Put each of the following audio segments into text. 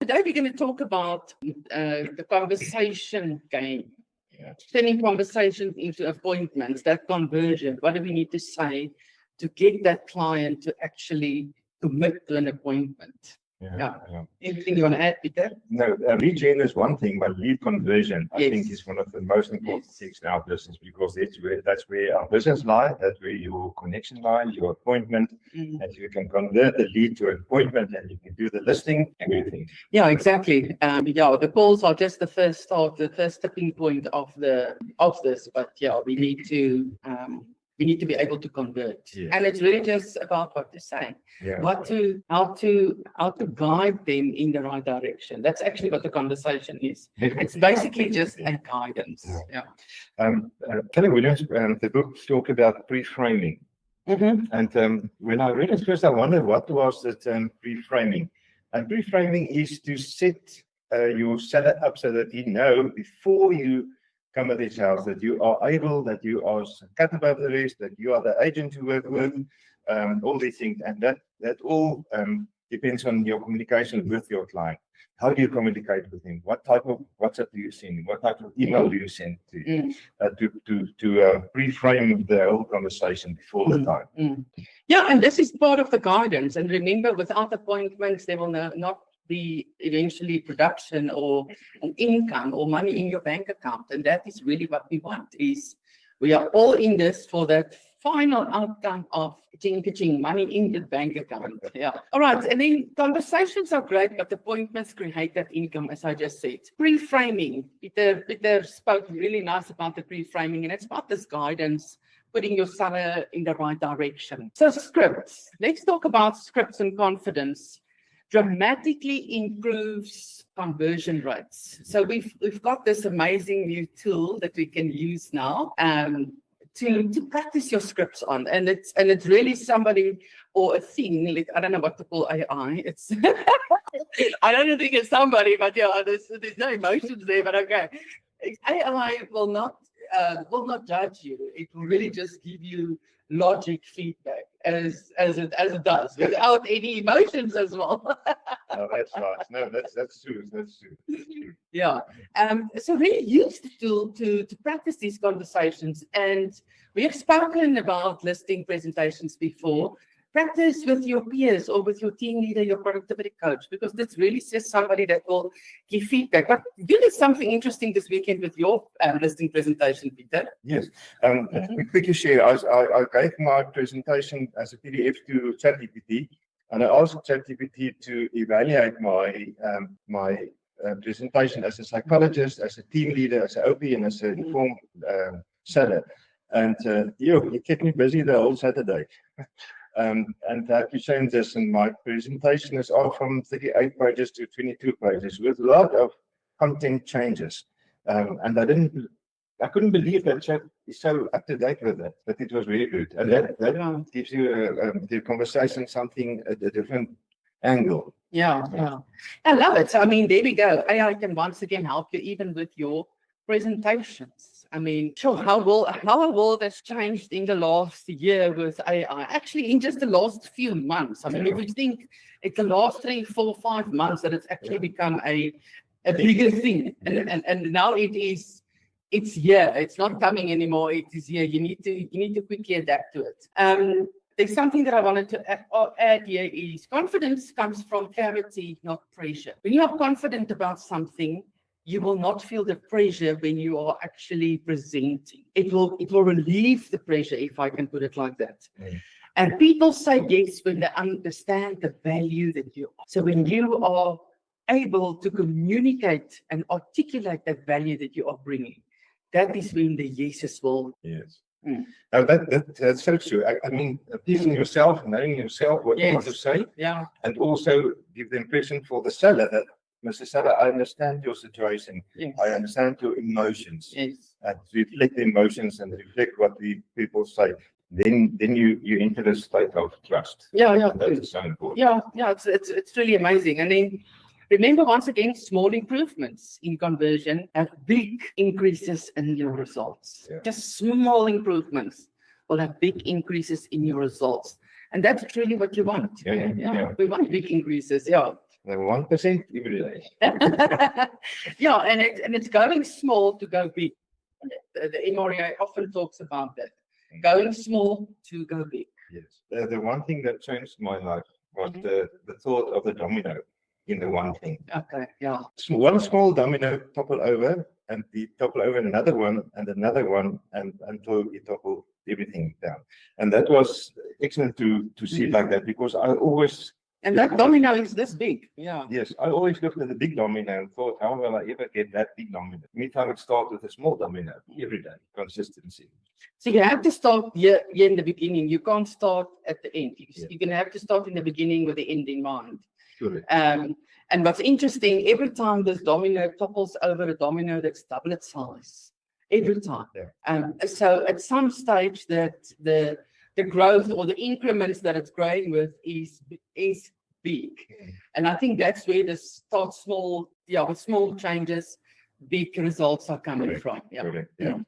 Today we're going to talk about the conversation game. Yeah. Turning conversations into appointments, that conversion. What do we need to say to get that client to actually commit to an appointment? Yeah. Anything you want to add, Peter? No, lead gen is one thing, but lead conversion, I Yes. think, is one of the most important Yes. things in our business, because that's where our business lies, that's where your connection lies, your appointment, Mm. and you can convert the lead to an appointment, and you can do the listing, everything. Yeah, exactly. The calls are just the first start, the first tipping point of this. But yeah, we need to be able to convert, Yeah. and it's really just about what to say, Yeah. how to guide them in the right direction. That's actually what the conversation is. It's basically just a guidance. Yeah. Kelly Williams, the book talk about pre-framing. Mhm. And when I read it first, I wondered what was the term pre-framing. And pre-framing is to set your seller up so that you know before you come at his house that you are able, that you are cut above the rest, that you are the agent to work with, all these things. And that all depends on your communication with your client. How do you communicate with him? What type of WhatsApp do you send? What type of email do you send to pre-frame the whole conversation before the time? Yeah, and this is part of the guidance. And remember, without appointments, there will not be eventually production or an income or money in your bank account. And that is really what we want. We are all in this for that final outcome of ching money in the bank account. Yeah. All right. And then conversations are great, but appointments create that income, as I just said. Pre-framing. Peter spoke really nice about the pre-framing, and it's about this guidance, putting your seller in the right direction. So scripts. Let's talk about scripts and confidence. Dramatically improves conversion rates. So we've got this amazing new tool that we can use now to practice your scripts on, and it's really somebody or a thing. Like, I don't know what to call AI. It's I don't think it's somebody, but yeah, there's no emotions there. But okay, AI will not judge you. It will really just give you logic feedback as it does, without any emotions as well. No, that's nice. No, that's true. That's true. Yeah. So really use the tool to practice these conversations. And we have spoken about listing presentations before. Practice with your peers or with your team leader, your productivity coach, because that's really just somebody that will give feedback. But you did something interesting this weekend with your listing presentation, Peter. Yes. Quickly share. I gave my presentation as a PDF to ChatGPT, and I asked ChatGPT to evaluate my presentation as a psychologist, as a team leader, as an OP, and as a informed seller. And it kept me busy the whole Saturday. And I have to change this, and my presentation is all from 38 pages to 22 pages with a lot of content changes. And I couldn't believe that Chat is so up to date with that, but it was really good. And that gives you the conversation something at a different angle. Yeah. I love it. I mean, there we go. AI can once again help you even with your presentations. I mean, sure, how our world has changed in the last year with AI. Actually, in just the last few months. I mean, if you think it's the last 3, 4, 5 months that it's actually become a bigger thing. And now it's here. It's not coming anymore. It is here. You need to quickly adapt to it. There's something that I wanted to add here is confidence comes from clarity, not pressure. When you are confident about something, you will not feel the pressure when you are actually presenting. It will relieve the pressure, if I can put it like that. And people say yes when they understand the value that you are. So when you are able to communicate and articulate the value that you are bringing, that is when the yeses will. Yes. Now that's so true. I mean, pleasing yourself, knowing yourself what you want to say, and also give the impression for the seller that, Mr. Seller, I understand your situation. Yes. I understand your emotions. Yes. And reflect the emotions and reflect what the people say. Then you enter a state of trust. Yeah. And that is so important. Yeah. It's really amazing. And then remember, once again, small improvements in conversion have big increases in your results. Yeah. Just small improvements will have big increases in your results. And that's really what you want. Yeah. We want big increases. Yeah. The 1% every day. Yeah, and it's going small to go big. The MREA often talks about that. Going small to go big. Yes. The one thing that changed my life was Mhm. the thought of the domino in the one thing. Okay, yeah. One small domino topple over, and we topple over another one and until you topple everything down. And that was excellent to see it like that, because I always, And that domino is this big. Yeah. yes, I always looked at the big domino and thought, how will I ever get that big domino? Meantime, I would start with a small domino every day, consistency. So you have to start here in the beginning. You can't start at the end. Yeah. You're going to have to start in the beginning with the end in mind. Surely. And what's interesting, every time this domino topples over a domino that's double its size, every time. Yeah. So at some stage that the growth or the increments that it's growing with is big. Mhm. And I think that's where the start small, with small changes, big results are coming Correct. from. Yeah. Correct. Yeah.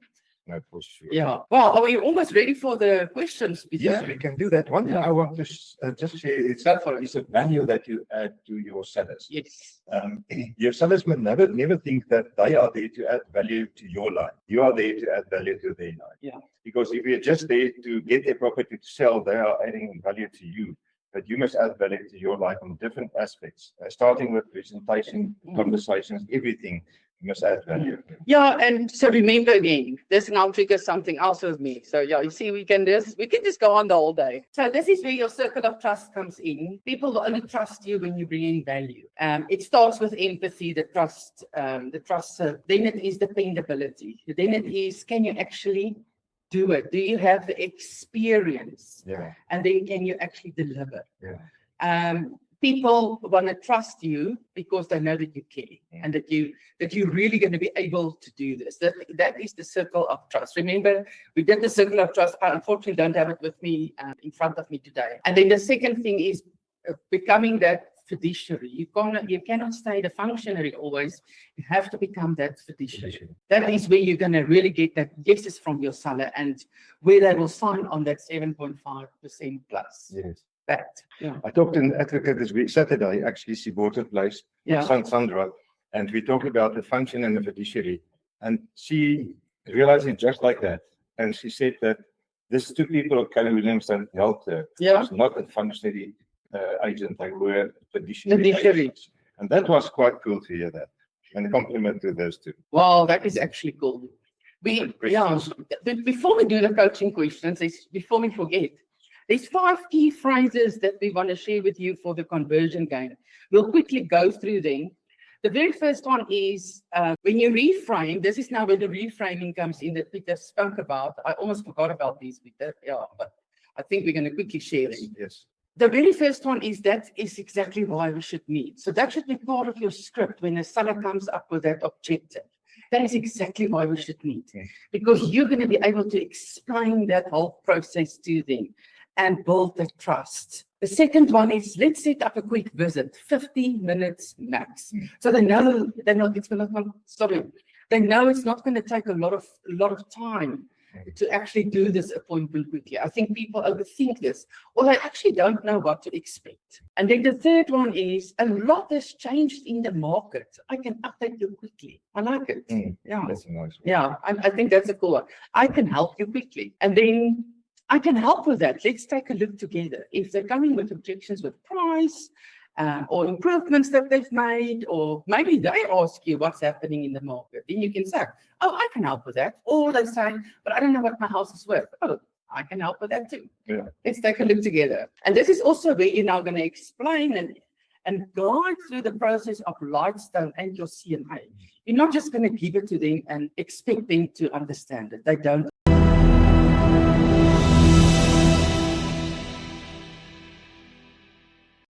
No, for sure. Yeah. Well, are we almost ready for the questions, Peter? Yes, we can do that. One thing Yeah. I want to just share, it's a value that you add to your sellers. Yes. Your sellers must never think that they are there to add value to your life. You are there to add value to their life. Yeah. Because if you're just there to get their property to sell, they are adding value to you. But you must add value to your life on different aspects, starting with presentation, conversations, everything. You must add value. Yeah, and so remember again, this now triggers something else with me. So yeah, you see, we can just go on the whole day. So this is where your circle of trust comes in. People will only trust you when you bring in value. It starts with empathy, the trust. Then it is dependability. Then it is, can you actually do it? Do you have the experience? Yeah. And then can you actually deliver? Yeah. People want to trust you because they know that you care and that you're really going to be able to do this. That is the circle of trust. Remember, we did the circle of trust. I unfortunately don't have it with me in front of me today. And then the second thing is becoming that fiduciary. You cannot stay the functionary always. You have to become that fiduciary. That is where you're going to really get that yeses from your seller and where they will sign on that 7.5% plus. Yes. That. Yeah. I talked to an advocate this week, Saturday, actually, she bought a place, Yeah. Sandra, and we talked about the function and the fiduciary. And she realized it just like that. And she said that these two people at Keller Williams that helped her. Yeah. Was not a functionary agent, they were fiduciary. Fiduciary. agents. And that was quite cool to hear that. And a compliment to those two. Wow, that is actually cool. Before we do the coaching questions, before we forget, there's 5 key phrases that we want to share with you for the conversion game. We'll quickly go through them. The very first one is when you reframe, this is now where the reframing comes in that Peter spoke about. I almost forgot about these, Peter. Yeah, but I think we're going to quickly share them. Yes. The very first one is that is exactly why we should meet. So that should be part of your script when a seller comes up with that objective. That is exactly why we should meet, because you're going to be able to explain that whole process to them and build the trust. The second one is let's set up a quick visit, 15 minutes max. So they know it's not going to take a lot of time to actually do this appointment quickly. I think people overthink this, or they actually don't know what to expect. And then the third one is a lot has changed in the market. I can update you quickly. I like it. Yeah. That's a nice one. Yeah, I think that's a cool one. I can help you quickly. And then I can help with that. Let's take a look together. If they're coming with objections with price or improvements that they've made, or maybe they ask you what's happening in the market, then you can say, oh, I can help with that. Or they say, but I don't know what my house is worth. Oh, I can help with that too. Yeah. Let's take a look together. And this is also where you're now going to explain and guide through the process of Lightstone and your CMA. You're not just going to give it to them and expect them to understand it. They don't